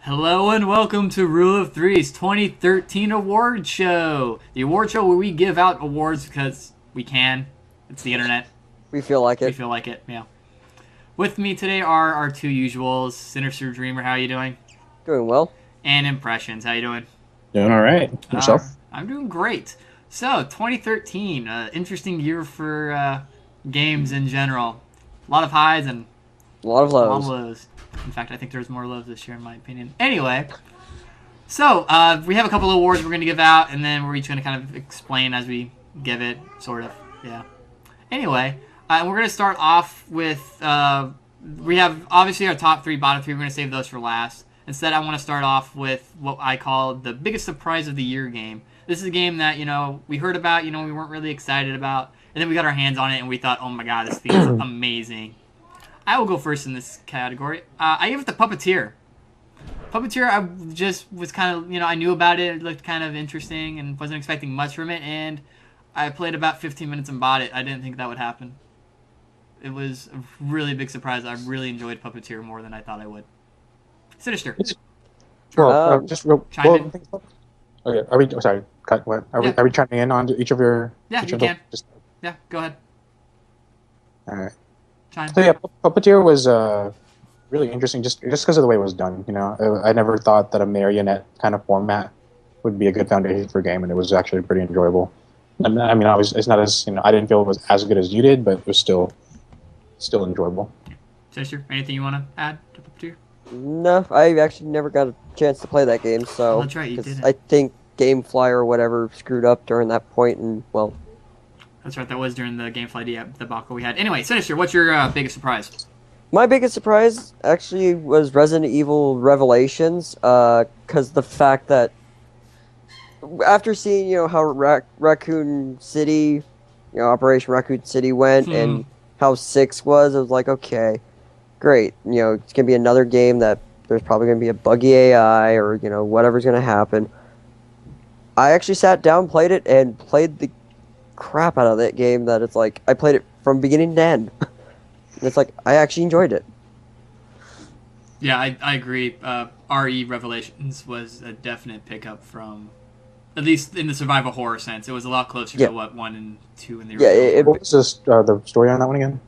Hello and welcome to Rule of Three's 2013 award show. The award show where we give out awards because we can. It's the internet. We feel like it. We feel like it, yeah. With me today are our two usuals, Synyster Dreamer, how are you doing? Doing well. And Impressions, how you doing? Doing all right. Yourself? I'm doing great. So, 2013, interesting year for games in general. A lot of highs and A lot of a lot lows. of lows. In fact, I think there's more lows this year, in my opinion. Anyway, so we have a couple of awards we're going to give out, and then we're each going to kind of explain as we give it, sort of. Yeah. Anyway, we're going to start off with, we have obviously our top three, bottom three. We're going to save those for last. Instead, I want to start off with what I call the biggest surprise of the year game. This is a game that, we heard about, we weren't really excited about, and then we got our hands on it, and we thought, oh my god, this thing is amazing. I will go first in this category. I give it the Puppeteer. Puppeteer, I just was kind of, I knew about it. It looked kind of interesting and wasn't expecting much from it. And I played about 15 minutes and bought it. I didn't think that would happen. It was a really big surprise. I really enjoyed Puppeteer more than I thought I would. Synyster. Well, just real. Chime Well, in. okay. Are we? Oh, sorry. Cut. What? Are we chiming in on each of your? Yeah, each you of the- can. Just, Yeah, go ahead. all right. Chime. So yeah, Puppeteer was really interesting just because of the way it was done. I never thought that a marionette kind of format would be a good foundation for a game, and it was actually pretty enjoyable. I mean, obviously, it's not as I didn't feel it was as good as you did, but it was still enjoyable. Synyster, anything you want to add to Puppeteer? No, I actually never got a chance to play that game, so... Oh, that's right, you 'cause didn't. I think GameFly or whatever screwed up during that point, and, well... That's right, that was during the GameFly debacle we had. Anyway, Synyster, what's your biggest surprise? My biggest surprise actually was Resident Evil Revelations, because the fact that... After seeing, how Raccoon City, Operation Raccoon City went, and how 6 was, I was like, okay, great. It's going to be another game that there's probably going to be a buggy AI or, whatever's going to happen. I actually sat down, played it, and played the crap out of that game that it's like, I played it from beginning to end. And it's like, I actually enjoyed it. Yeah, I agree. RE Revelations was a definite pickup from, at least in the survival horror sense. It was a lot closer to what 1 and 2 in the Yeah, original. What was the story on that one again?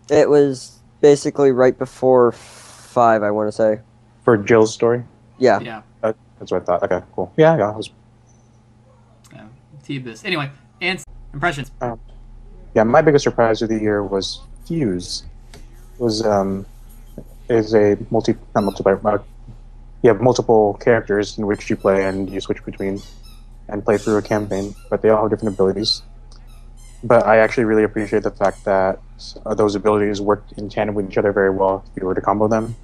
It was basically right before 5, I want to say. For Jill's story? Yeah. Yeah. That's what I thought. Okay, cool. Yeah. It was. T-Biz. Anyway, and impressions. Yeah, my biggest surprise of the year was Fuse. It was is a not multiplayer. You have multiple characters in which you play and you switch between and play through a campaign, but they all have different abilities. But I actually really appreciate the fact that those abilities worked in tandem with each other very well if you were to combo them.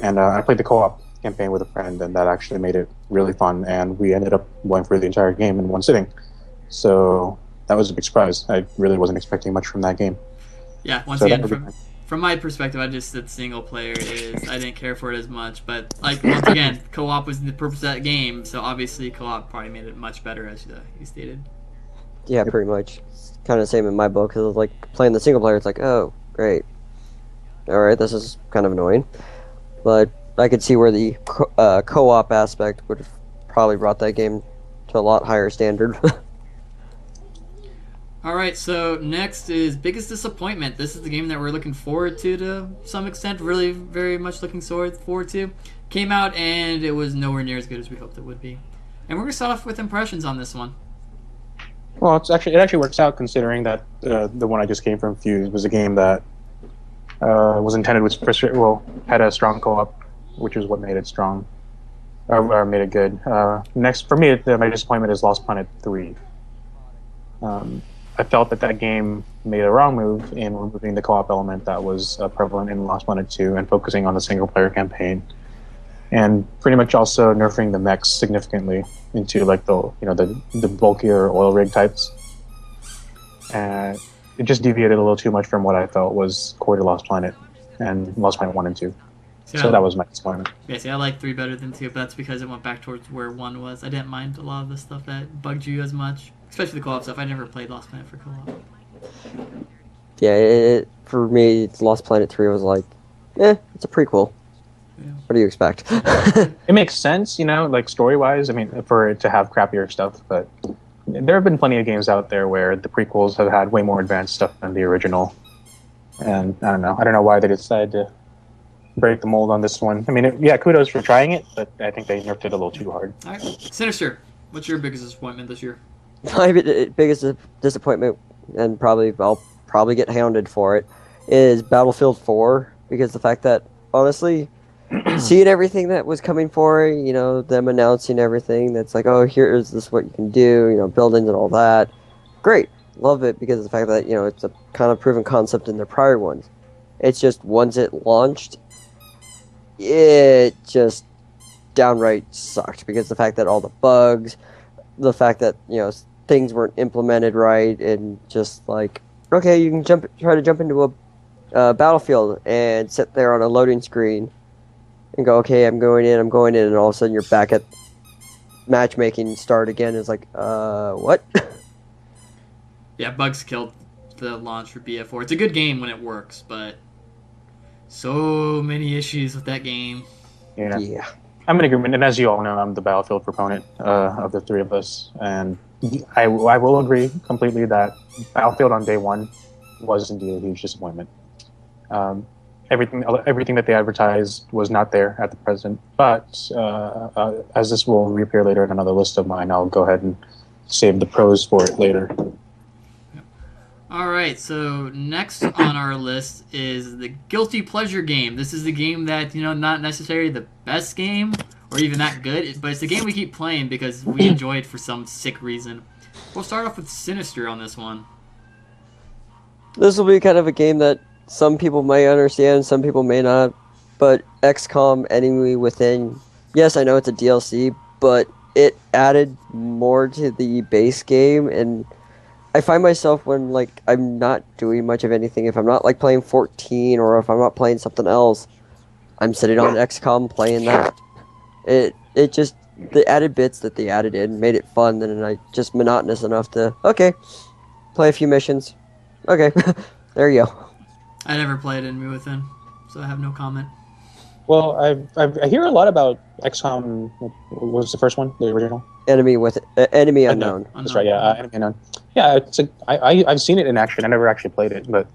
And I played the co-op campaign with a friend, and that actually made it really fun. And we ended up going through the entire game in one sitting. So that was a big surprise. I really wasn't expecting much from that game. Yeah, once So again, that would be from my perspective, I just said single player is, I didn't care for it as much. But, once again, co-op was the purpose of that game, so obviously co-op probably made it much better, as you stated. Yeah, pretty much. It's kind of the same in my book, because I was like, playing the single player, it's like, oh, great. Alright, this is kind of annoying. But I could see where the co-op aspect would have probably brought that game to a lot higher standard. Alright, so next is biggest disappointment. This is the game that we're looking forward to some extent. Really, very much looking forward to. Came out and it was nowhere near as good as we hoped it would be. And we're going to start off with impressions on this one. Well, it actually works out considering that the one I just came from, Fuse, was a game that was intended with had a strong co-op, which is what made it strong, or made it good. Next, for me, my disappointment is Lost Planet 3. I felt that game made a wrong move in removing the co-op element that was prevalent in Lost Planet 2 and focusing on the single-player campaign, and pretty much also nerfing the mechs significantly into like the bulkier oil rig types. And it just deviated a little too much from what I felt was core to Lost Planet and Lost Planet 1 and 2. So that was my disappointment. Yeah, see, I like 3 better than 2, but that's because it went back towards where 1 was. I didn't mind a lot of the stuff that bugged you as much, especially the co-op stuff. I never played Lost Planet for co-op. Yeah, for me, Lost Planet 3 was like, it's a prequel. Yeah. What do you expect? It makes sense, like story-wise. I mean, for it to have crappier stuff, but there have been plenty of games out there where the prequels have had way more advanced stuff than the original. And I don't know why they decided to break the mold on this one. I mean, kudos for trying it, but I think they nerfed it a little too hard. All right. Synyster, what's your biggest disappointment this year? My biggest disappointment, and I'll probably get hounded for it, is Battlefield 4, because the fact that, honestly, seeing everything that was coming for it, them announcing everything that's like, oh, here is this what you can do, buildings and all that. Great. Love it because of the fact that, it's a kind of proven concept in their prior ones. It's just once it launched, it just downright sucked because the fact that all the bugs, the fact that, things weren't implemented right, and just like, okay, you can try to jump into a battlefield and sit there on a loading screen and go, okay, I'm going in, and all of a sudden you're back at matchmaking start again. It's like, what? Yeah, bugs killed the launch for BF4. It's a good game when it works, but so many issues with that game. Yeah. I'm in agreement, and as you all know, I'm the Battlefield proponent of the three of us, and I will agree completely that Battlefield on day one was indeed a huge disappointment. Everything that they advertised was not there at the present, but as this will reappear later in another list of mine, I'll go ahead and save the pros for it later. All right, so next on our list is the Guilty Pleasure game. This is the game that, not necessarily the best game or even that good, but it's the game we keep playing because we enjoy it for some sick reason. We'll start off with Synyster on this one. This will be kind of a game that some people may understand, some people may not, but XCOM Enemy Within, yes, I know it's a DLC, but it added more to the base game, and I find myself when, I'm not doing much of anything, if I'm not, playing 14, or if I'm not playing something else, I'm sitting on XCOM playing that. It just, the added bits that they added in made it fun, and just monotonous enough to, okay, play a few missions. Okay, there you go. I never played Enemy Within, so I have no comment. Well, I hear a lot about XCOM. What was the first one? The original? Enemy Unknown. That's right. Yeah, Enemy Unknown. Yeah, I've seen it in action. I never actually played it, but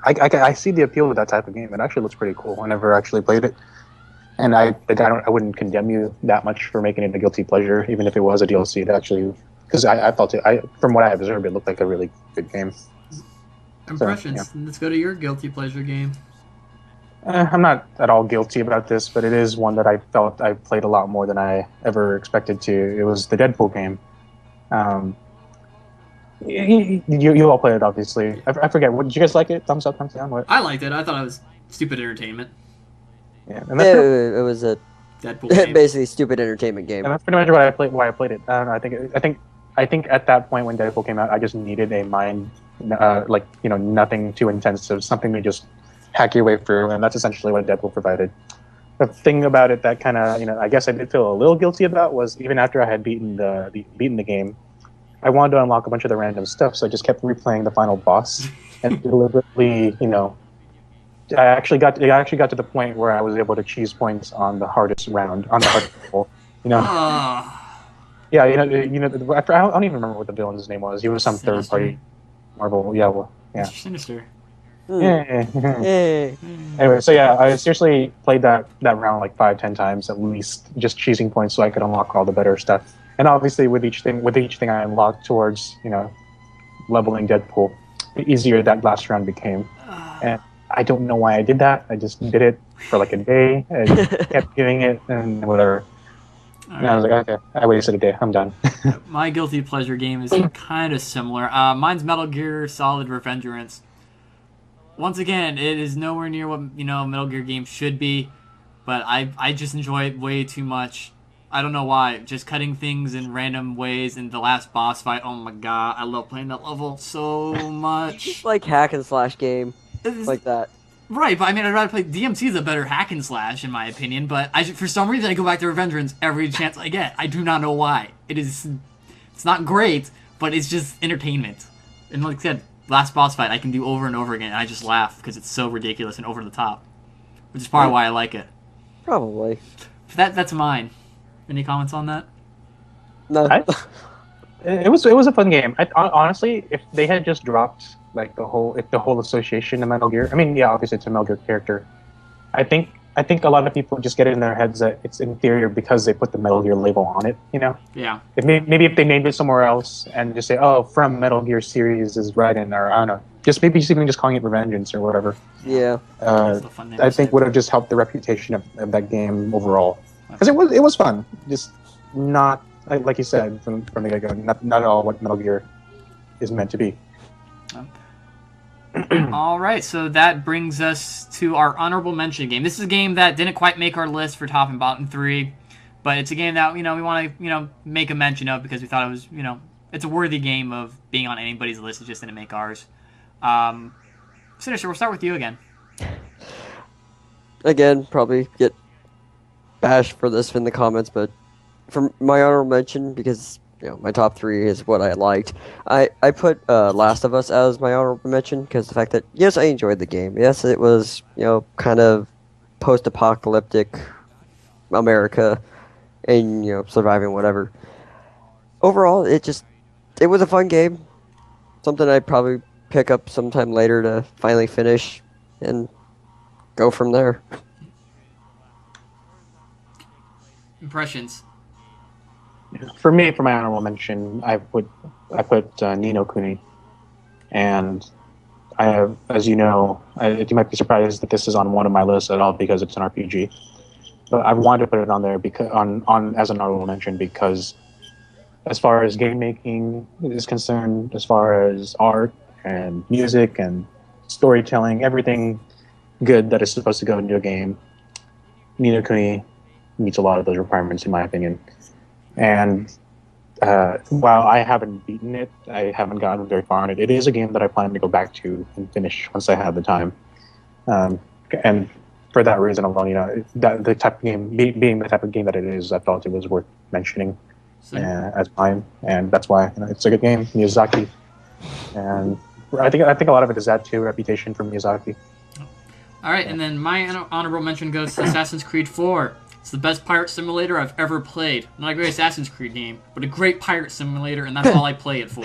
I see the appeal of that type of game. It actually looks pretty cool. I never actually played it, and I wouldn't condemn you that much for making it a guilty pleasure, even if it was a DLC. It actually, because I felt it. From what I observed, it looked like a really good game. Impressions. So, yeah. Let's go to your guilty pleasure game. I'm not at all guilty about this, but it is one that I felt I played a lot more than I ever expected to. It was the Deadpool game. You all played it, obviously. I forget. What, did you guys like it? Thumbs up, thumbs down? What? I liked it. I thought it was stupid entertainment. Yeah, and that's It was a Deadpool game. basically stupid entertainment game. And that's pretty much why I played it. I don't know. I think at that point when Deadpool came out, I just needed a mind, nothing too intensive, something to just hack your way through, and that's essentially what Deadpool provided. The thing about it that kind of, I guess I did feel a little guilty about was even after I had beaten the game, I wanted to unlock a bunch of the random stuff, so I just kept replaying the final boss and deliberately, I actually got to the point where I was able to cheese points on the hardest round, on the hardest level, Yeah, I don't even remember what the villain's name was. He was some third party Marvel. Yeah, well, yeah. Synyster. Hey. Anyway, so yeah, I seriously played that round like 5-10 times at least, just cheesing points so I could unlock all the better stuff. And obviously, with each thing I unlocked towards leveling Deadpool, the easier that last round became. And I don't know why I did that. I just did it for like a day and kept doing it and whatever. And I was like, okay, I wasted a day. I'm done. My guilty pleasure game is kind of similar. Mine's Metal Gear Solid Revengeance. Once again, it is nowhere near what Metal Gear games should be, but I just enjoy it way too much. I don't know why. Just cutting things in random ways, and the last boss fight. Oh my god, I love playing that level so much. It's like hack and slash game, like that. Right, but I'd rather play DMC is a better hack and slash in my opinion. But for some reason I go back to Revengeance every chance I get. I do not know why. It's not great, but it's just entertainment. And like I said, last boss fight I can do over and over again, and I just laugh because it's so ridiculous and over the top, which is probably why I like it. Probably. That's mine. Any comments on that? No. It was a fun game. Honestly, if they had just dropped like the whole association of Metal Gear, I mean, yeah, obviously it's a Metal Gear character. I think a lot of people just get it in their heads that it's inferior because they put the Metal Gear label on it. You know? Yeah. Maybe if they named it somewhere else and just say, "Oh, from Metal Gear series is Raiden," or I don't know, maybe even just calling it Revengeance or whatever. Yeah. I think would have just helped the reputation of that game overall, because it was fun. Just not like you said from the get go. Not at all what Metal Gear is meant to be. All right, so that brings us to our honorable mention game. This is a game that didn't quite make our list for top and bottom 3, but it's a game that we want to make a mention of because we thought it was it's a worthy game of being on anybody's list. It just didn't make ours. Synyster, we'll start with you again. Again, probably get bashed for this in the comments, but for my honorable mention, because my top 3 is what I liked. I put Last of Us as my honorable mention because the fact that yes, I enjoyed the game. Yes, it was kind of post-apocalyptic America and surviving whatever. Overall, it was a fun game. Something I'd probably pick up sometime later to finally finish and go from there. Impressions. For me, for my honorable mention, I put Ni no Kuni, and I have, as you know, you might be surprised that this is on one of my lists at all because it's an RPG, but I wanted to put it on there because on as an honorable mention because as far as game making is concerned, as far as art and music and storytelling, everything good that is supposed to go into a game, Ni no Kuni meets a lot of those requirements in my opinion. And while I haven't beaten it, I haven't gotten very far in it. It is a game that I plan to go back to and finish once I have the time. And for that reason alone, that the type of game, being the type of game that it is, I felt it was worth mentioning as mine, and that's why it's a good game. Miyazaki, and I think a lot of it is that too, reputation for Miyazaki. All right, and then my honorable mention goes to Assassin's Creed 4. It's the best pirate simulator I've ever played. Not a great Assassin's Creed game, but a great pirate simulator, and that's all I play it for.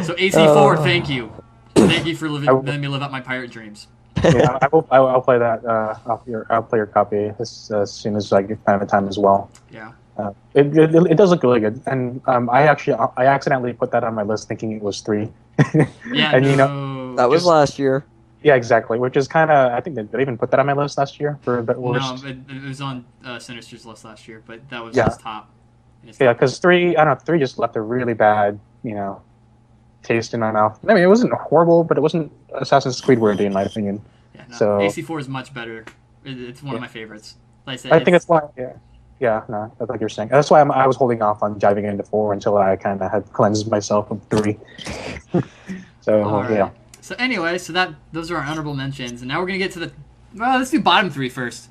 So AC4, thank you. Thank you for letting me live out my pirate dreams. Yeah, I'll play that. I'll play your copy as soon as I get time as well. Yeah. It does look really good, and I accidentally put that on my list thinking it was 3. Yeah, and that was last year. Yeah, exactly. Which is kind of, I think they even put that on my list last year for the worst. No, it was on Synyster's list last year, but that was his top. Yeah, because 3 just left a really bad, taste in my mouth. I mean, it wasn't horrible, but it wasn't Assassin's Creed worthy in my opinion. Yeah, no, so AC4 is much better. It's one of my favorites. Like I said, I think that's why. Yeah, no, that's like you're saying. That's why I was holding off on diving into 4 until I kind of had cleansed myself of 3. So right. Yeah. So anyway, those are our honorable mentions, and now we're gonna get to let's do bottom 3 first.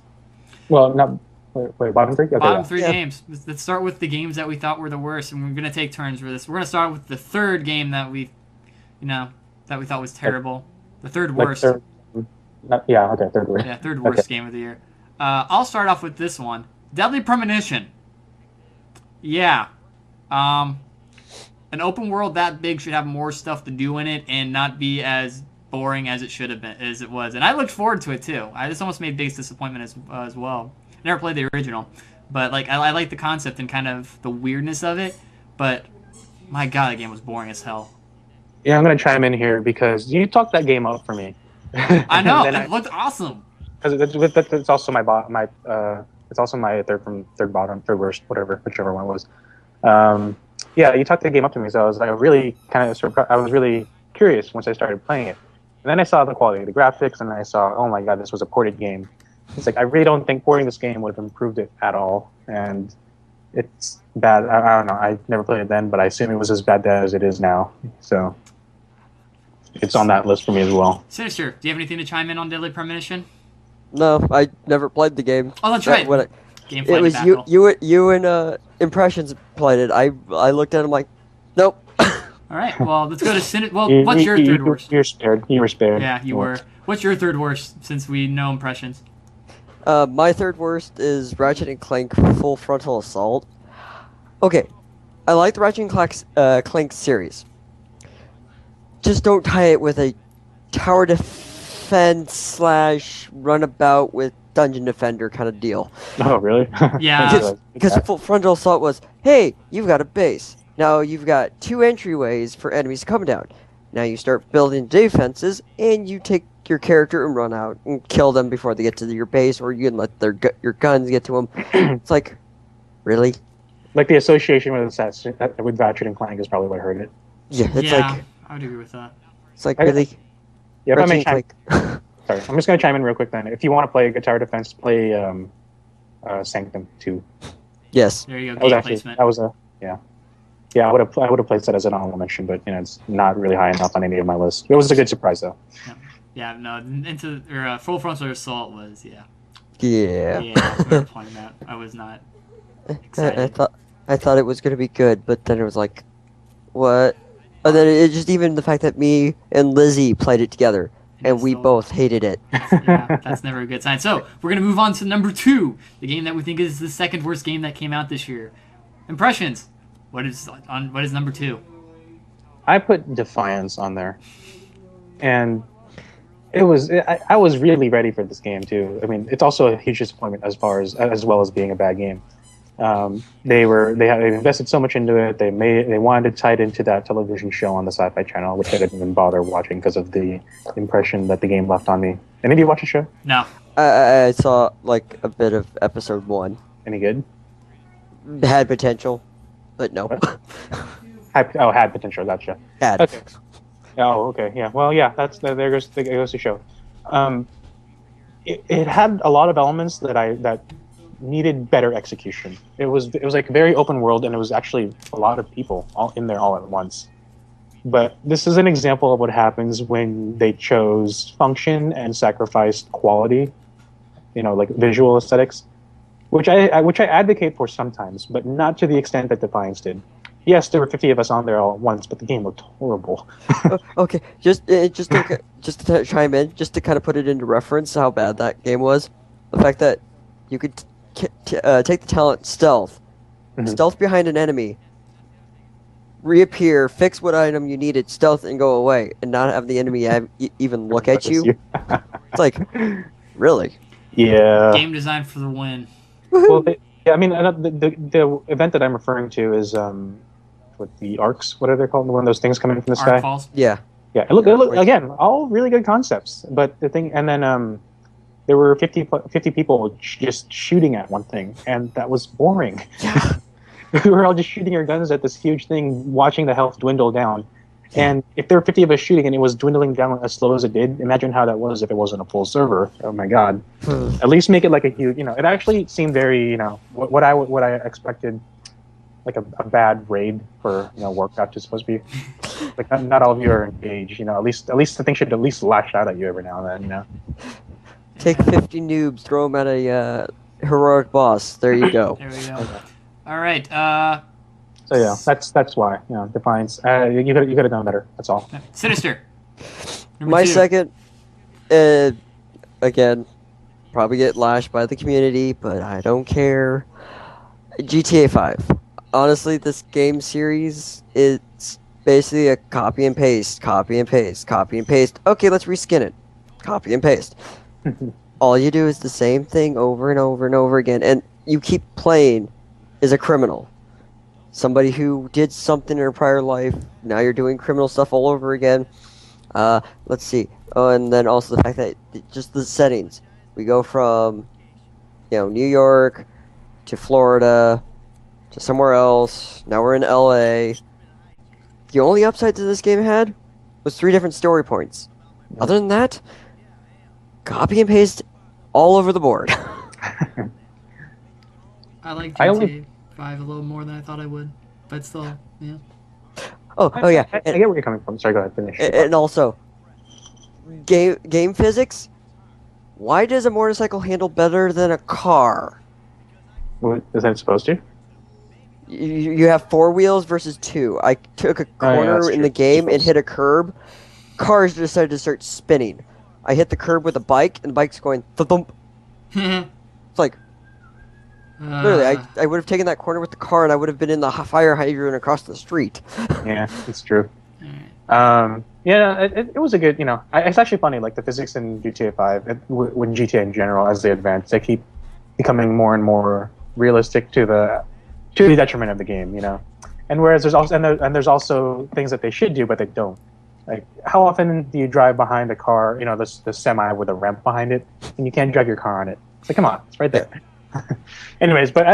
Well, not wait, bottom 3. Okay, bottom 3 games. Let's start with the games that we thought were the worst, and we're gonna take turns for this. We're gonna start with the third game that we thought was terrible. The third worst. Third worst. Yeah, third worst game of the year. I'll start off with this one. Deadly Premonition. Yeah. An open world that big should have more stuff to do in it and not be as boring as it should have been, as it was. And I looked forward to it too. This almost made biggest disappointment as well. I never played the original, but I like the concept and kind of the weirdness of it. But my God, that game was boring as hell. Yeah, I'm gonna chime in here because you talked that game up for me. I know it looked awesome. Because it's also it's also my third worst, whichever one it was. Yeah, you talked the game up to me, so I was really kind of surprised. I was really curious once I started playing it, and then I saw the quality of the graphics, and I saw, oh my God, this was a ported game. It's like I really don't think porting this game would have improved it at all, and it's bad. I don't know. I never played it then, but I assume it was as bad as it is now. So it's on that list for me as well. Synyster, do you have anything to chime in on Deadly Premonition? No, I never played the game. Oh, that's right. It was you and Impressions played it. I looked at him like, nope. All right. Well, let's go to Synyster. Well, what's your third worst? You're spared. You were spared. Yeah, you were. What's your third worst? Since we know Impressions. My third worst is Ratchet and Clank Full Frontal Assault. Okay, I like the Ratchet and Clank series. Just don't tie it with a tower defense slash runabout with dungeon defender kind of deal. Oh, really? Yeah. Because Full Frontal Assault was, hey, you've got a base. Now you've got 2 entryways for enemies to come down. Now you start building defenses, and you take your character and run out and kill them before they get to your base, or you can let your guns get to them. It's like, really? Like the association with Ratchet and Clank is probably what hurt it. Yeah, it's yeah, like, I would agree with that. it's like, really? Yeah, if I may Ratchet and chime, sorry, I'm just going to chime in real quick then. If you want to play guitar defense, play Sanctum 2. Yes. There you go. That was Game actually placement. that was a yeah. I would have placed that as an honorable mention, but it's not really high enough on any of my lists. It was a good surprise though. Yeah, no, Full Frontal Assault was Yeah. Yeah, we were playing that. I was not excited. I thought it was gonna be good, but then it was like, what? And then it just even the fact that me and Lizzie played it together, and we both hated it. Yeah, that's never a good sign. So we're gonna move on to number 2, the game that we think is the second worst game that came out this year. Impressions. What is number 2? I put Defiance on there, and I was really ready for this game too. I mean, it's also a huge disappointment as well as being a bad game. They invested so much into it. They wanted to tie it into that television show on the Sci-Fi Channel, which I didn't even bother watching because of the impression that the game left on me. Any of you watch the show? No. I saw like a bit of episode 1. Any good? Had potential, but no. Had potential. Gotcha. Had. Okay. Oh, okay. Yeah. Well, yeah. There goes the show. It had a lot of elements that needed better execution. It was like very open world, and it was actually a lot of people all in there all at once. But this is an example of what happens when they chose function and sacrificed quality. Like visual aesthetics, which I advocate for sometimes, but not to the extent that Defiance did. Yes, there were 50 of us on there all at once, but the game looked horrible. Okay, just to chime in, just to kind of put it into reference how bad that game was. The fact that you could take the talent stealth, stealth behind an enemy, reappear, fix what item you needed, stealth, and go away, and not have the enemy even look at you. It's like, really? Yeah. Game design for the win. Well, I mean, the event that I'm referring to is with the arcs. What are they called? One of those things coming from the sky. Arc Falls. Yeah. Yeah. It looked again, all really good concepts, but the thing, and then there were 50 people just shooting at one thing, and that was boring. Yeah. We were all just shooting our guns at this huge thing, watching the health dwindle down. And if there were 50 of us shooting and it was dwindling down as slow as it did, imagine how that was if it wasn't a full server. Oh my god! At least make it like a huge. It actually seemed very, what I expected, like a bad raid for Warcraft is supposed to be. Like not all of you are engaged. At least the thing should at least lash out at you every now and then. Take 50 noobs, throw them at a heroic boss. There you go. There we go. All right. So yeah, that's why Defiance. You could have done better. That's all. Synyster. My 2. second, again, probably get lashed by the community, but I don't care. GTA 5. Honestly, this game series, it's basically a copy and paste, copy and paste, copy and paste. Okay, let's reskin it. Copy and paste. All you do is the same thing over and over and over again, and you keep playing as a criminal. Somebody who did something in a prior life, now you're doing criminal stuff all over again. Let's see. Oh, and then also the fact that just the settings. We go from, New York to Florida to somewhere else. Now we're in LA. The only upside to this game had was 3 different story points. Other than that, copy and paste all over the board. I like GTA 5 a little more than I thought I would, but still, yeah. Oh yeah. I get where you're coming from. Sorry, go ahead, finish. And also, game physics. Why does a motorcycle handle better than a car? What is that supposed to? You have 4 wheels versus 2. I took a corner in the game and hit a curb. Cars decided to start spinning. I hit the curb with a bike, and the bike's going thump. It's like, literally, I would have taken that corner with the car, and I would have been in the fire hydrant across the street. Yeah, it's true. Yeah, it was a good, it's actually funny, like the physics in GTA 5, when GTA in general, as they advance, they keep becoming more and more realistic to the detriment of the game, And whereas there's also things that they should do, but they don't. Like, how often do you drive behind a car, the semi with a ramp behind it, and you can't drive your car on it? It's like, come on, it's right there. Anyways, but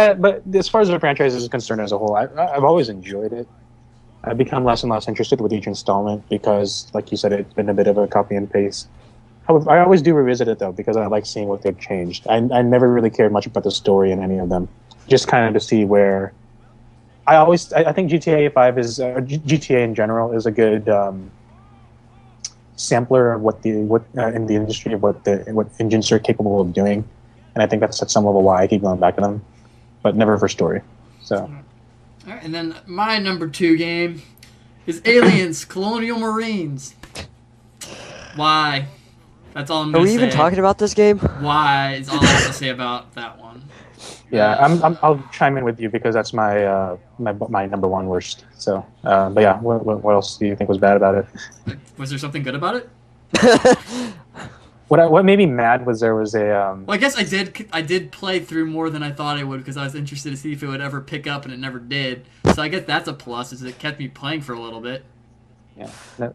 as far as the franchise is concerned as a whole, I've always enjoyed it. I've become less and less interested with each installment because, like you said, it's been a bit of a copy and paste. However, I always do revisit it, though, because I like seeing what they've changed. I never really cared much about the story in any of them, just kind of to see where... I think GTA 5 is... GTA in general is a good sampler of what in the industry of what engines are capable of doing. And I think that's at some level why I keep going back to them, but never for story. So... All right, and then my number 2 game is Aliens Colonial Marines. Why? That's all I'm going to say. Are we even talking about this game? Why is all I have to say about that one. Yeah, I'll chime in with you because that's my my number 1 worst. So, but yeah, what else do you think was bad about it? Was there something good about it? What made me mad was there was a... Well, I guess I did play through more than I thought I would because I was interested to see if it would ever pick up, and it never did. So I guess that's a plus, is it kept me playing for a little bit. Yeah,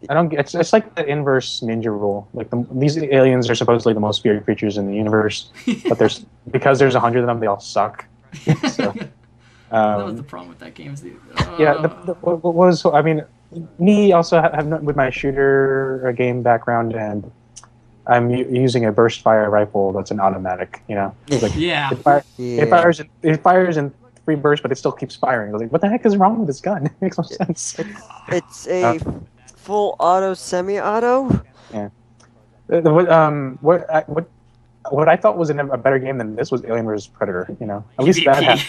I don't. It's like the inverse ninja rule. Like these aliens are supposedly the most feared creatures in the universe, but because there's 100 of them, they all suck. So, that was the problem with that game. Me also have with my shooter game background, and I'm using a burst fire rifle that's an automatic. It's like, it fires in 3 bursts, but it still keeps firing. I was like, what the heck is wrong with this gun? It makes no sense. It's a full auto, semi-auto. Yeah. What I thought was a better game than this was Alien vs Predator. At least that happened.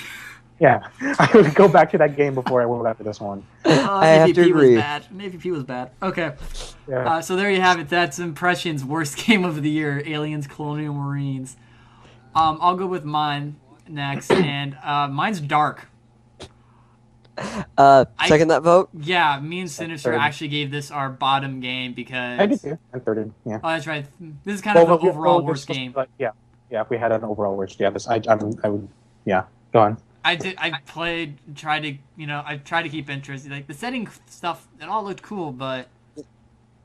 Yeah, I would go back to that game before I went back to this one. I have to agree. MVP was bad. Okay. Yeah. So there you have it. That's Impression's worst game of the year, Aliens Colonial Marines. I'll go with mine next, and mine's Dark. Second that vote? Yeah, me and Synyster actually gave this our bottom game because... I did too. I thirded, yeah. Oh, that's right. This is kind of the overall worst game. Yeah, if we had an overall worst, yeah, I would, yeah, go on. I tried to keep interest. Like, the setting stuff, it all looked cool, but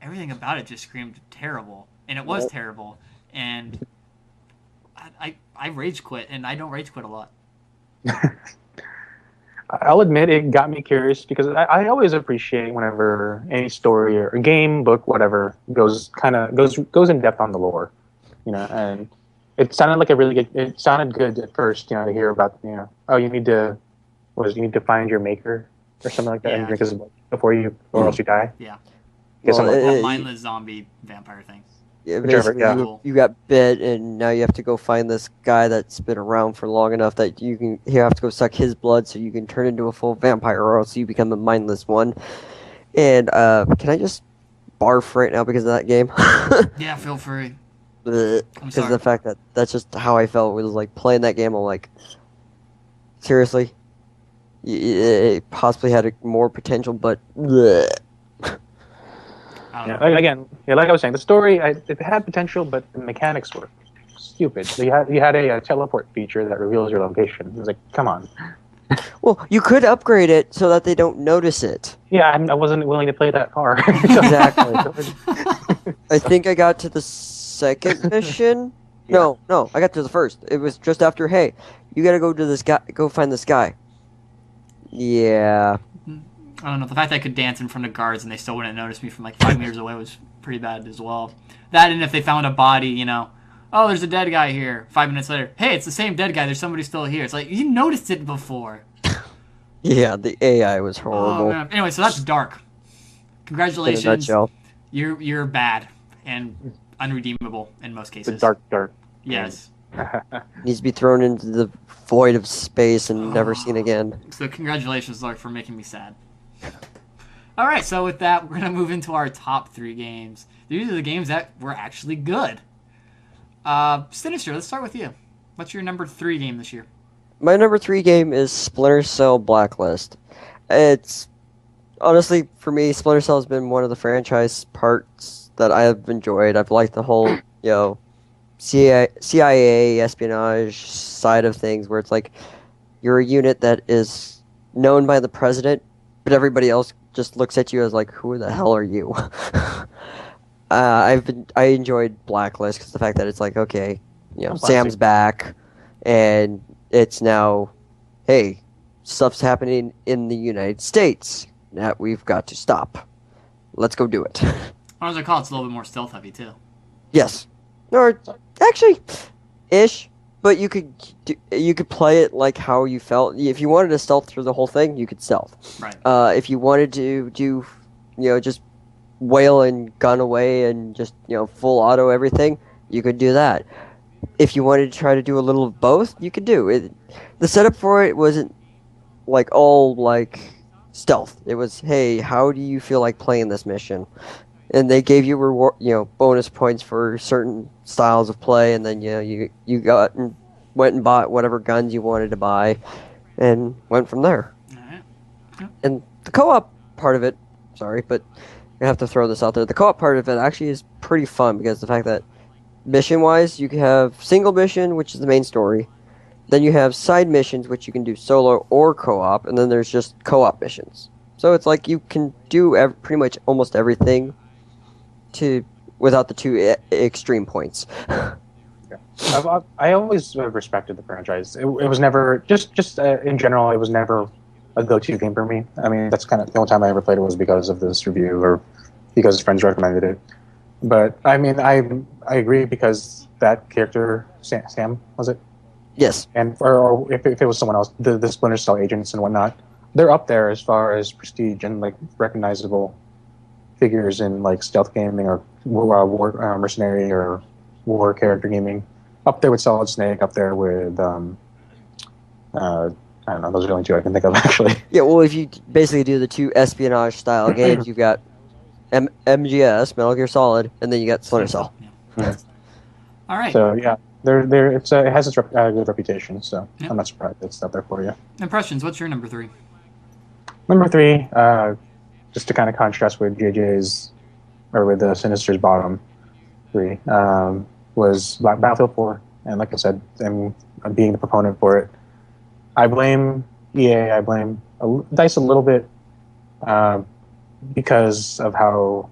everything about it just screamed terrible. And it was terrible. And I rage quit, and I don't rage quit a lot. I'll admit it got me curious because I always appreciate whenever any story or game, book, whatever goes in depth on the lore, and it sounded like it sounded good at first, to hear about, oh, you need to find your maker or something like that and drink his blood or else you die. Yeah. Well, mindless zombie vampire thing. Yeah, basically, you got bit, and now you have to go find this guy that's been around for long enough that you have to go suck his blood so you can turn into a full vampire, or else you become a mindless one. And can I just barf right now because of that game? Yeah, feel free. Because of the fact that that's just how I felt. Was like playing that game. I'm like, seriously, it possibly had more potential, but. Yeah, like I was saying, the story it had potential, but the mechanics were stupid. So you had a teleport feature that reveals your location. It was like, come on. Well, you could upgrade it so that they don't notice it. Yeah, I wasn't willing to play that far. Exactly. I think I got to the second mission. Yeah. No, I got to the first. It was just after. Hey, you gotta go to this guy. Go find this guy. Yeah. I don't know. The fact that I could dance in front of guards and they still wouldn't notice me from like 5 meters away was pretty bad as well. That, and if they found a body, oh, there's a dead guy here. 5 minutes later, hey, it's the same dead guy. There's somebody still here. It's like, you noticed it before. Yeah, the AI was horrible. Oh, anyway, so that's Dark. Congratulations. In a nutshell. You're bad and unredeemable in most cases. The dark. Yes. Needs to be thrown into the void of space and never seen again. So congratulations, Dark, for making me sad. All right, so with that, we're going to move into our top 3 games. These are the games that were actually good. Synyster, let's start with you. What's your number 3 game this year? My number 3 game is Splinter Cell Blacklist. It's honestly, for me, Splinter Cell has been one of the franchise parts that I have enjoyed. I've liked the whole, CIA espionage side of things, where it's like you're a unit that is known by the president, but everybody else just looks at you as like, who the hell are you? I enjoyed Blacklist because the fact that it's like, okay, Sam's back, and it's now, hey, stuff's happening in the United States that we've got to stop. Let's go do it. What was it called? It's a little bit more stealth heavy too. Yes, or actually, ish. But you could play it like how you felt. If you wanted to stealth through the whole thing, you could stealth. Right. If you wanted to do, just wail and gun away and just full auto everything, you could do that. If you wanted to try to do a little of both, you could do it. The setup for it wasn't like all like stealth. It was, hey, how do you feel like playing this mission? And they gave you reward, bonus points for certain styles of play, and then you got and went and bought whatever guns you wanted to buy, and went from there. All right. Yep. And the co-op part of it, sorry, but I have to throw this out there. The co-op part of it actually is pretty fun because the fact that mission-wise, you can have single mission, which is the main story. Then you have side missions, which you can do solo or co-op, and then there's just co-op missions. So it's like you can do pretty much almost everything without the two extreme points. I always respected the franchise. It was never just in general. It was never a go-to game for me. I mean, that's kind of the only time I ever played it was because of this review or because friends recommended it. But I mean, I agree because that character Sam was it? Yes. And or if it was someone else, the Splinter Cell agents and whatnot, they're up there as far as prestige and like recognizable figures in like stealth gaming or war mercenary or war character gaming. Up there with Solid Snake, up there with I don't know, those are the only two I can think of actually. Yeah, well, if you basically do the two espionage style games, you've got MGS, Metal Gear Solid, and then you got Splinter Cell. Yeah. All right. So yeah, it has its good reputation, so yep. I'm not surprised it's up there for you. Impressions. What's your number 3? Number 3, just to kind of contrast with JJ's or with Synyster's bottom 3, was Battlefield 4, and like I said, I'm being the proponent for it. I blame EA. I blame DICE a little bit because of how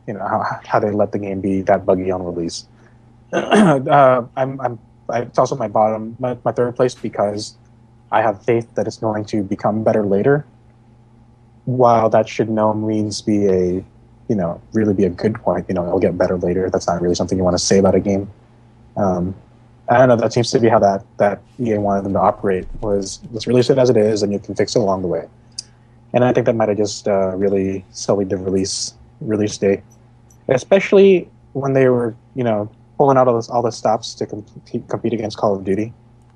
they let the game be that buggy on release. It's also my bottom, my third place because I have faith that it's going to become better later. While that should no means be a, really be a good point. It'll get better later. That's not really something you want to say about a game. I don't know. That seems to be how that EA wanted them to operate. Was let's release it as it is, and you can fix it along the way. And I think that might have just really sullied the release date, especially when they were, pulling out all the stops to compete against Call of Duty.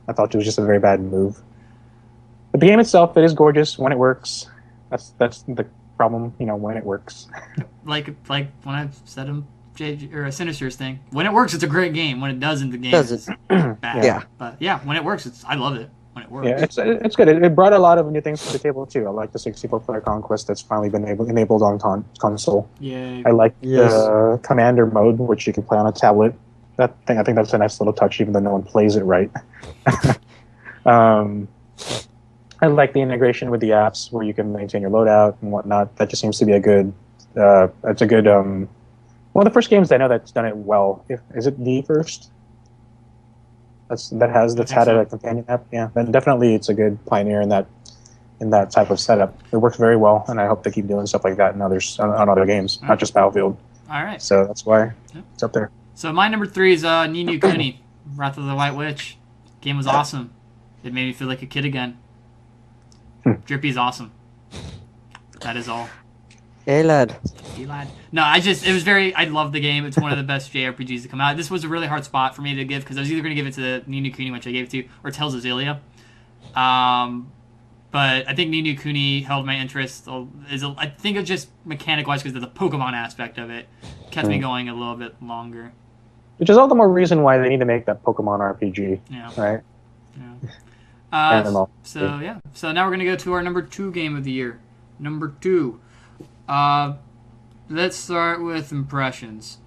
I thought it was just a very bad move. But the game itself, it is gorgeous when it works. That's the problem, when it works. like when I said Synyster's thing. When it works, it's a great game. When it doesn't, the game is bad. Yeah. But yeah, when it works, I love it. When it works. Yeah, it's good. It brought a lot of new things to the table too. I like the 64-player conquest that's finally been enabled on console. Yeah. I like the commander mode, which you can play on a tablet. I think that's a nice little touch, even though no one plays it right. I like the integration with the apps where you can maintain your loadout and whatnot. That just seems to be it's a good one of the first games I know that's done it well. Is it the first? That's had a companion app. Yeah, then definitely it's a good pioneer in that type of setup. It works very well, and I hope they keep doing stuff like that on other games, not just Battlefield. All right. So that's why it's up there. So my number 3 is Ni no Kuni, Wrath of the White Witch. Game was awesome. It made me feel like a kid again. Drippy's awesome. That is all. Hey lad. Hey lad. No, I love the game. It's one of the best JRPGs to come out. This was a really hard spot for me to give because I was either going to give it to Ni no Kuni, which I gave it to, or Tales of Xillia. But I think Ni no Kuni held my interest. I think it's just mechanic-wise because of the Pokemon aspect of it kept me going a little bit longer. Which is all the more reason why they need to make that Pokemon RPG, Yeah. right? Yeah. Animal. So yeah. So now we're gonna go to our number 2 game of the year. Number 2. Let's start with impressions.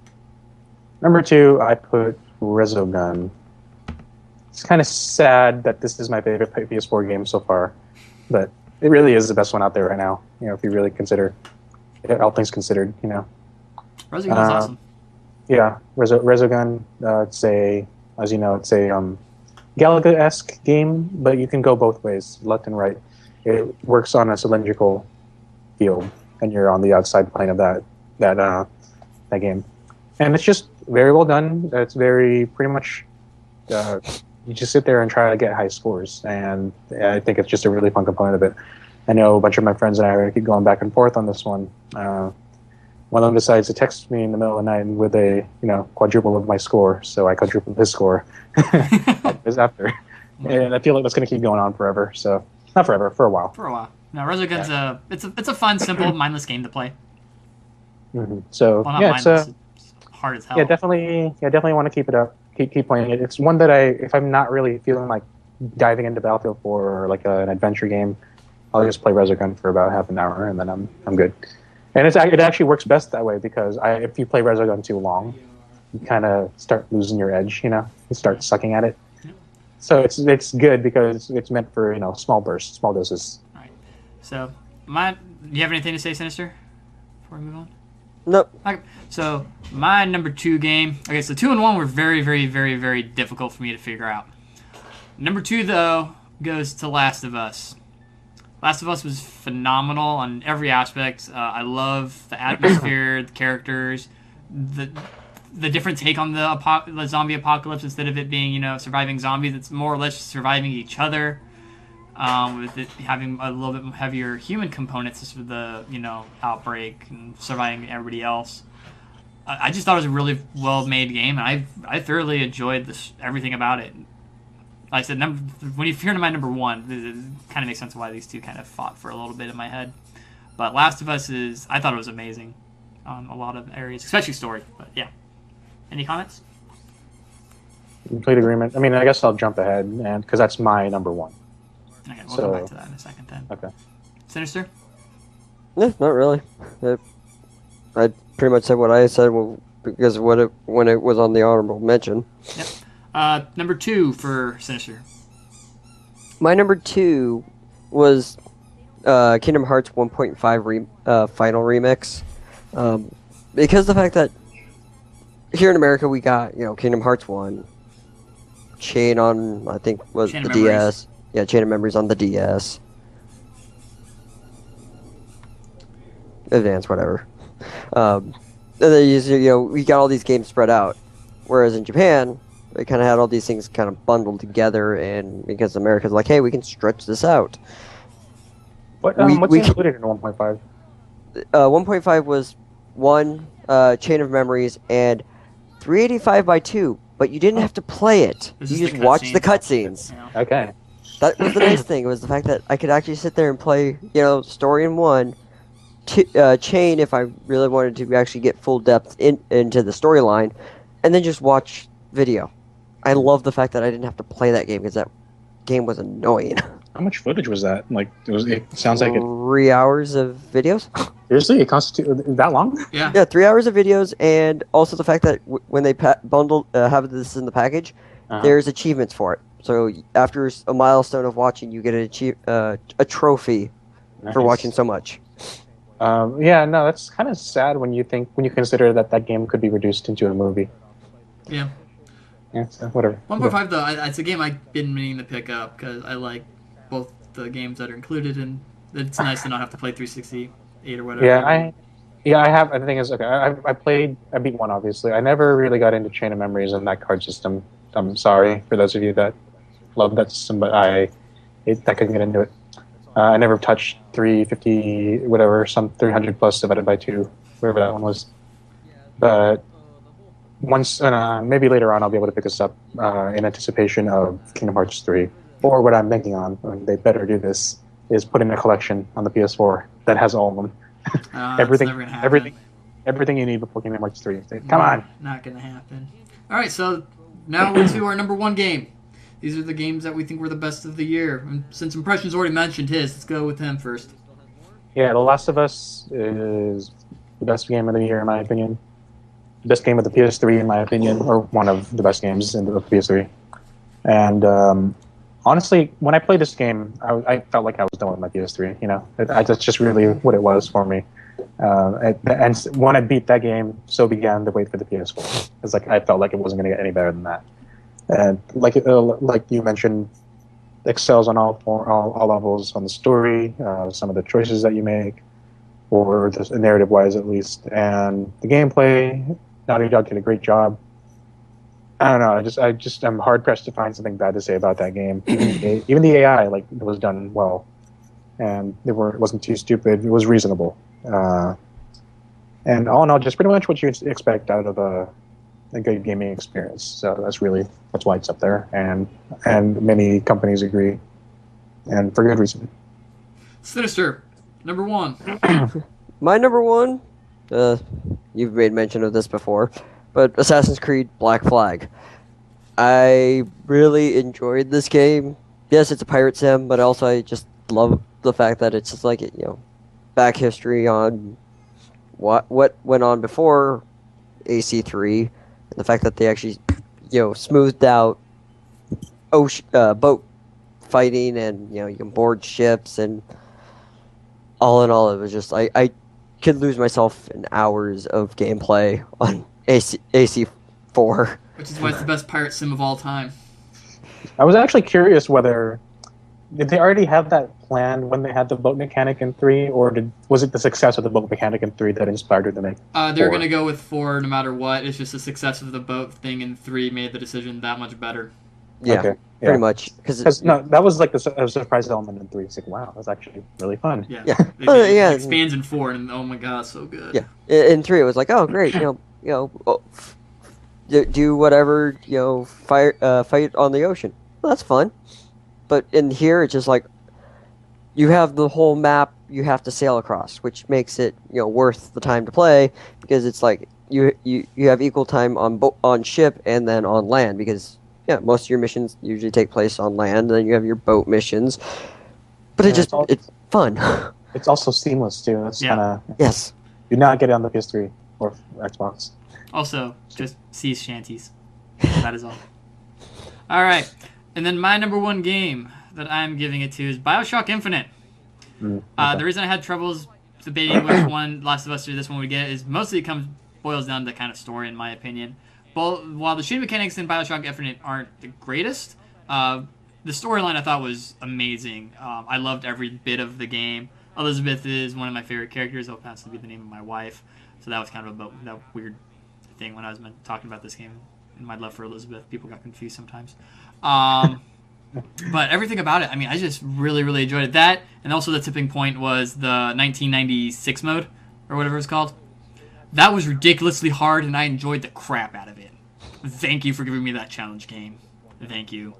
Number 2, I put Resogun. It's kind of sad that this is my favorite PS4 game so far, but it really is the best one out there right now. You know, if you really consider all things considered, you know. Resogun is awesome. Yeah, Resogun. It's as you know, it's a Galaga-esque game, but you can go both ways, left and right. It works on a cylindrical field, and you're on the outside plane of that game, and it's just very well done. It's very pretty much. You just sit there and try to get high scores, and I think it's just a really fun component of it. I know a bunch of my friends and I are keep going back and forth on this one. One of them decides to text me in the middle of the night with a quadruple of my score, so I quadrupled his score. Is after, and I feel like that's going to keep going on forever. So not forever, for a while. For a while. Now Resogun's it's a fun, simple, mindless game to play. Mm-hmm. So well, not yeah, mindless, it's hard as hell. Yeah, definitely want to keep it up. Keep playing it. It's one that if I'm not really feeling like diving into Battlefield 4 or like an adventure game, I'll just play Resogun for about half an hour and then I'm good. And it actually works best that way because if you play Resogun too long, you kind of start losing your edge. You start sucking at it. Yeah. So it's good because it's meant for small bursts, small doses. All right. So do you have anything to say, Synyster, before we move on? Nope. Okay, so my number 2 game. Okay, so 2 and 1 were very, very, very, very difficult for me to figure out. Number 2, though, goes to Last of Us. Last of Us was phenomenal on every aspect. I love the atmosphere, the characters, the different take on the zombie apocalypse. Instead of it being surviving zombies, it's more or less surviving each other. With it having a little bit heavier human components just with the outbreak and surviving everybody else. I just thought it was a really well made game, and I thoroughly enjoyed everything about it. Like I said, when you hear to my number 1, it kind of makes sense why these two kind of fought for a little bit in my head. But Last of Us I thought it was amazing on a lot of areas, especially story. But yeah, any comments? Complete agreement. I mean, I guess I'll jump ahead and because that's my number 1. Okay, we'll go back to that in a second then. Okay. Synyster? No, not really. I pretty much said what I said because when it was on the honorable mention. Yep. Number 2 for Synyster. My number 2 was Kingdom Hearts 1.5 Final Remix. Because the fact that here in America we got Kingdom Hearts 1, Chain on I think was Chain the of Memories. DS. Yeah, Chain of Memories on the DS. Advance, whatever. And then we got all these games spread out. Whereas in Japan, they kind of had all these things kind of bundled together, and because America's like, hey, we can stretch this out. What's included in 1.5? 1.5 was 1 Chain of Memories and 385 by 2, but you didn't have to play it. You just watched the cutscenes. Yeah. Okay. That was the nice thing. Was the fact that I could actually sit there and play, story in 1, Chain if I really wanted to actually get full depth into the storyline, and then just watch video. I love the fact that I didn't have to play that game because that game was annoying. How much footage was that? Like, it sounds like it. 3 hours of videos. Seriously, it constituted that long? Yeah. Yeah, 3 hours of videos, and also the fact that when they bundle have this in the package, there's achievements for it. So after a milestone of watching, you get a trophy for watching so much. Yeah, no, that's kind of sad when you consider that game could be reduced into a movie. Yeah. Yeah, so whatever. 1.5 though, it's a game I've been meaning to pick up because I like both the games that are included, and it's nice to not have to play 368 or whatever. Yeah, I have. The thing is, okay, I beat 1 obviously. I never really got into Chain of Memories and that card system. I'm sorry for those of you that love that system, but I couldn't get into it. I never touched 350, whatever, some 300 plus divided by 2, whatever that one was. But once, maybe later on, I'll be able to pick this up in anticipation of Kingdom Hearts 3. Or what I'm thinking on, and they better do this, is put in a collection on the PS4 that has all of them. Everything you need Everything you need before Kingdom Hearts 3. Come on. Not gonna happen. All right, so now we're to our number one game. These are the games that we think were the best of the year. And since Impression's already mentioned his, let's go with him first. Yeah, The Last of Us is the best game of the year, in my opinion. Best game of the PS3, in my opinion, or one of the best games in the PS3. And honestly, when I played this game, I felt like I was done with my PS3. You know, that's just really what it was for me. And when I beat that game, so began the wait for the PS4. It's like I felt like it wasn't going to get any better than that. And like you mentioned, excels on all levels on the story, some of the choices that you make, or the narrative-wise at least, and the gameplay. Naughty Dog did a great job. I don't know. I'm hard pressed to find something bad to say about that game. Even the AI, like, it was done well, and it wasn't too stupid. It was reasonable, and all in all, just pretty much what you expect out of a good gaming experience. So that's why it's up there, and many companies agree, and for good reason. Synyster, number one. My number one, you've made mention of this before, but Assassin's Creed Black Flag. I really enjoyed this game. Yes, it's a pirate sim, but also I just love the fact that it's just like, back history on what went on before AC3, and the fact that they actually, smoothed out boat fighting, and you can board ships, and all in all, it was just I could lose myself in hours of gameplay on AC4. Which is why it's the best pirate sim of all time. I was actually curious whether did they already have that planned when they had the boat mechanic in 3, or was it the success of the boat mechanic in 3 that inspired them to make? They're going to go with 4 no matter what. It's just the success of the boat thing in 3 made the decision that much better. Yeah, okay. Pretty much. No, that was like a surprise element in 3. It's like, wow, that's actually really fun. Yeah. Yeah. It expands in 4, and oh my god, so good. Yeah. In 3, it was like, oh great, do whatever, fight on the ocean. Well, that's fun. But in here, it's just like you have the whole map you have to sail across, which makes it worth the time to play, because it's like you have equal time on ship and then on land, because most of your missions usually take place on land, and then you have your boat missions. But it's fun. It's also seamless too. That's kind of yes. Do not get it on the PS3 or Xbox. Also, just sea shanties. That is all. All right. And then my number one game that I'm giving it to is BioShock Infinite. Okay. The reason I had troubles debating which one Last of Us or this one would get is mostly it boils down to kind of story, in my opinion. While the shooting mechanics in BioShock Infinite aren't the greatest, the storyline I thought was amazing. I loved every bit of the game. Elizabeth is one of my favorite characters. It happens to be the name of my wife. So that was kind of that weird thing when I was talking about this game. And my love for Elizabeth. People got confused sometimes. But everything about it, I just really, really enjoyed it. That, and also the tipping point was the 1996 mode, or whatever it's called. That was ridiculously hard, and I enjoyed the crap out of it. Thank you for giving me that challenge game. Thank you.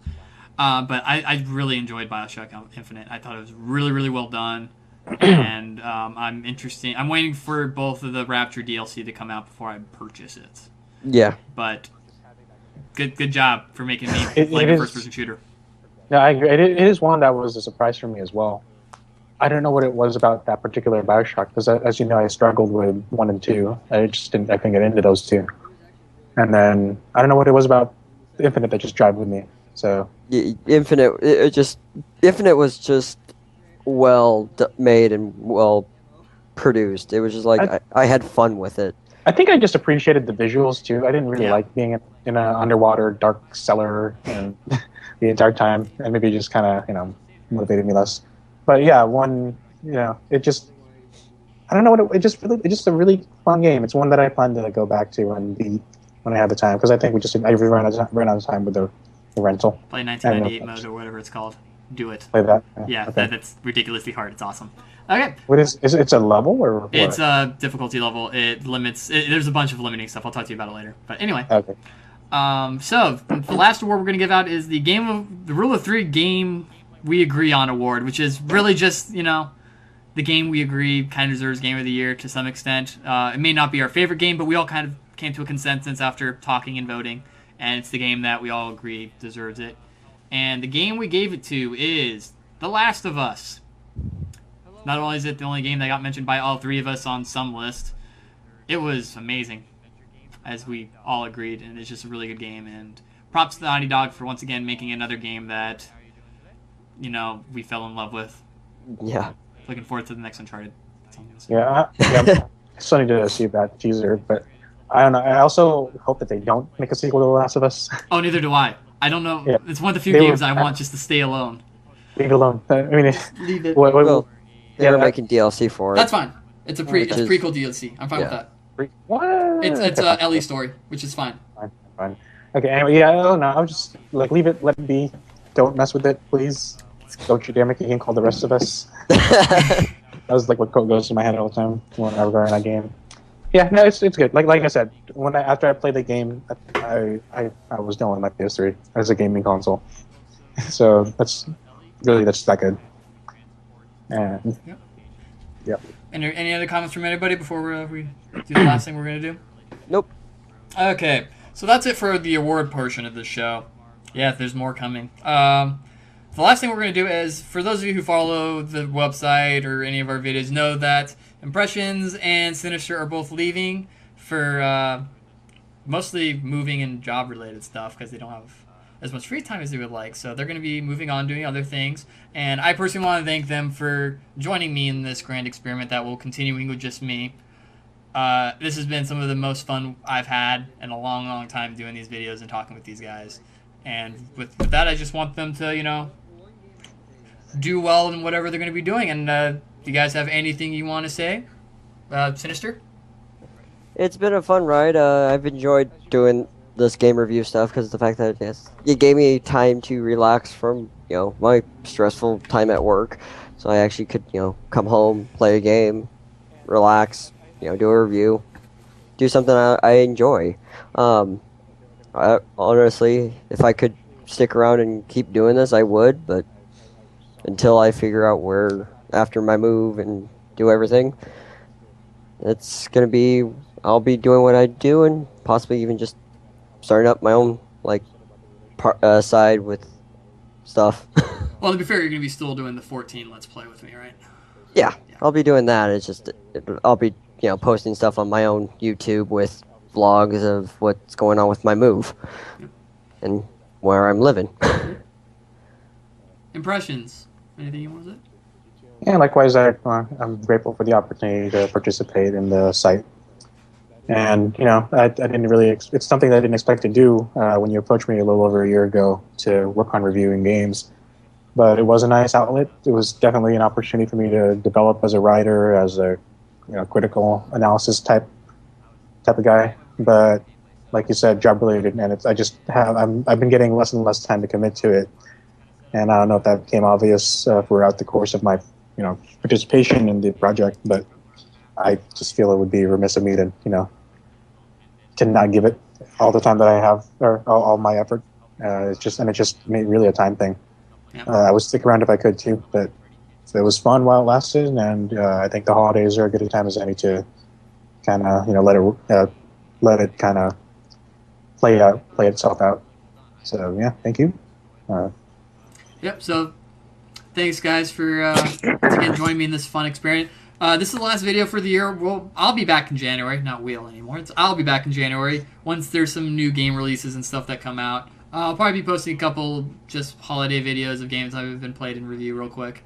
But I really enjoyed BioShock Infinite. I thought it was really, really well done. And I'm waiting for both of the Rapture DLC to come out before I purchase it. Yeah. But good job for making me like a first-person shooter. Yeah, I agree. It is one that was a surprise for me as well. I don't know what it was about that particular BioShock, because as you know, I struggled with 1 and 2. I couldn't get into those 2. And then I don't know what it was about Infinite that just jived with me. So Infinite was just well made and well produced. It was just like I had fun with it. I think I just appreciated the visuals too. I didn't really like being in an underwater dark cellar and the entire time, and maybe just kind of motivated me less. But yeah, it just I don't know what it's just a really fun game. It's one that I plan to go back to and beat when I have the time, because I think I ran out of time with the rental. Play 1998 mode or whatever it's called. Do it. Play that. Yeah, okay. That's ridiculously hard. It's awesome. Okay. What is it's a level or what? It's a difficulty level. It limits. There's a bunch of limiting stuff. I'll talk to you about it later. But anyway. Okay. So the last award we're gonna give out is the Rule of 3 game we agree on award, which is really just the game we agree kind of deserves Game of the Year to some extent. It may not be our favorite game, but we all kind of came to a consensus after talking and voting. and it's the game that we all agree deserves it. And the game we gave it to is The Last of Us. Not only is it the only game that got mentioned by all three of us on some list, it was amazing, as we all agreed, and it's just a really good game. And props to Naughty Dog for once again making another game that, you know, we fell in love with. Yeah. Looking forward to the next Uncharted. Yeah, I still need to see that teaser, but I don't know. I also hope that they don't make a sequel to The Last of Us. Oh, neither do I. I don't know. Yeah. It's one of the few games I want just to stay alone. Leave it alone. I mean, Leave it. Well, they were that- making DLC for it. That's fine. It's a Which is- prequel DLC. I'm fine with yeah. that. What? It's a Ellie story, which is fine. Fine. Okay. Anyway, yeah. I don't know. I'll just like leave it. Let it be. Don't mess with it, please. Don't you dare make a game called The Rest of Us. That was like what goes in my head all the time whenever we're in that game. Yeah, no, it's good. Like I said, after I played the game, I was done with my PS3 as a gaming console. So that's that good. And yep. Any other comments from anybody before we do the last thing we're gonna do? Nope. Okay, so that's it for the award portion of the show. Yeah, there's more coming. The last thing we're going to do is, for those of you who follow the website or any of our videos, know that Impressions and Synyster are both leaving for mostly moving and job-related stuff because they don't have as much free time as they would like. So they're going to be moving on, doing other things. And I personally want to thank them for joining me in this grand experiment that will continue with just me. This has been some of the most fun I've had in a long, long time doing these videos and talking with these guys. And with that, I just want them to, you know, do well in whatever they're going to be doing. And do you guys have anything you want to say? Synyster? It's been a fun ride. I've enjoyed doing this game review stuff because of the fact that it gave me time to relax from, you know, my stressful time at work. So I actually could, you know, come home, play a game, relax, you know, do a review, do something I enjoy. Honestly, if I could stick around and keep doing this, I would, but until I figure out where, after my move and do everything, it's going to be, I'll be doing what I do and possibly even just starting up my own, like, side with stuff. Well, to be fair, you're going to be still doing the 14 Let's Play with me, right? Yeah, I'll be doing that. It's just, I'll be, you know, posting stuff on my own YouTube with vlogs of what's going on with my move and where I'm living. Impressions. Anything you want to say? Yeah, likewise, I'm grateful for the opportunity to participate in the site. And, you know, I didn't really, it's something that I didn't expect to do when you approached me a little over a year ago to work on reviewing games. But it was a nice outlet. It was definitely an opportunity for me to develop as a writer, as a, you know, critical analysis type of guy. But like you said, job related, and I've been getting less and less time to commit to it. And I don't know if that became obvious throughout the course of my, you know, participation in the project, but I just feel it would be remiss of me to, you know, to not give it all the time that I have, or all my effort. It's just really a time thing. Yeah. I would stick around if I could too, but it was fun while it lasted, and I think the holidays are as good a time as any to kind of, you know, let it kind of play itself out. So yeah, thank you. Yep, so thanks guys for once again joining me in this fun experiment. This is the last video for the year. Well, I'll be back in January, not Wheel anymore. I'll be back in January once there's some new game releases and stuff that come out. I'll probably be posting a couple just holiday videos of games I've been played in review real quick.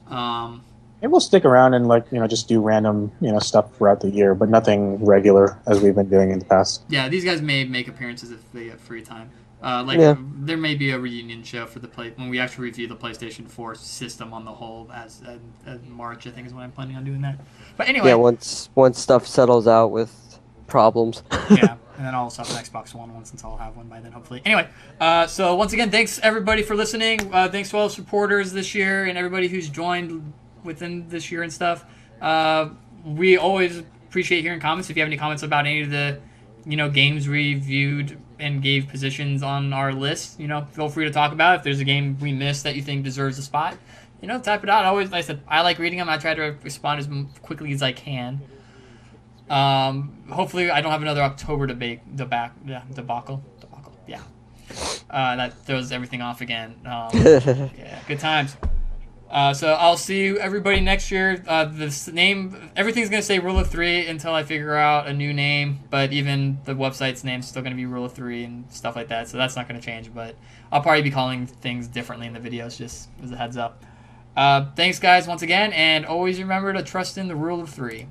And we'll stick around and, like, you know, just do random, you know, stuff throughout the year, but nothing regular as we've been doing in the past. Yeah, these guys may make appearances if they get free time. There may be a reunion show for the when we actually review the PlayStation 4 system on the whole as March, I think is when I'm planning on doing that. But anyway, Yeah, once stuff settles out with problems. yeah, and then I'll also have an Xbox One since I'll have one by then, hopefully. Anyway, so once again, thanks everybody for listening. Thanks to all the supporters this year and everybody who's joined within this year and stuff. We always appreciate hearing comments. If you have any comments about any of the, you know, games reviewed and gave positions on our list, you know, feel free to talk about it. If there's a game we missed that you think deserves a spot, you know, type it out. Like I said, I like reading them. I try to respond as quickly as I can. Hopefully I don't have another October debacle. yeah. That throws everything off again. Yeah, good times. So I'll see everybody next year. This name, everything's gonna say Rule of 3 until I figure out a new name. But even the website's name's still gonna be Rule of 3 and stuff like that. So that's not gonna change. But I'll probably be calling things differently in the videos, just as a heads up. Thanks, guys, once again, and always remember to trust in the Rule of 3.